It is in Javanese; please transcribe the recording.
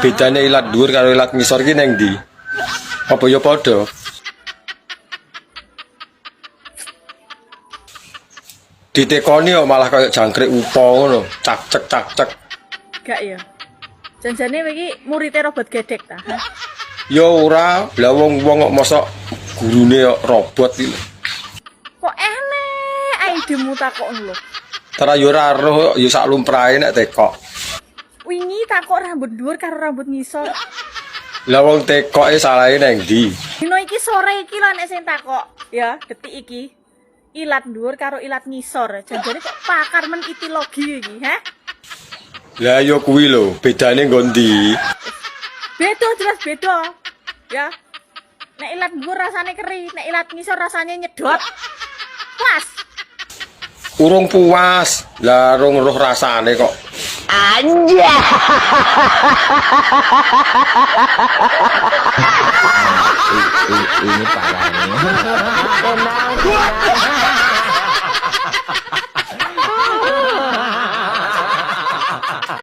bedane ilat dhuwur karo ilat ngisor ki nang ndi? Apa ya padha? Ditekoni kok malah kayak jangkrik upo ngono, cak-cek. Gak ya. Janjane iki murid robot gedek ta. Ya ora, lah wong kok mosok gurune kok robot iki. Kok enek idemu takok lho. Tara yo ora roh, yo sak lumrahe nek tekok. Wingi takok rambut dhuwur karo rambut ngisor. Lah wong tekoke salahe nang ndi? Dino iki sore iki lho nek sing takok, ya, detik iki. Ilat dhuwur karo ilat ngisor. Janjane kok pakar men itilogi iki, ha? Lah yo kuwi lho, bedane nggo ndi? Beda jelas beda. Ya. Nek ilat dhuwur rasane keri, nek ilat ngisor rasane nyedot. Pas. Urung puas. Lah rung roh rasane kok. Anja. Ini parah nih. Tenang.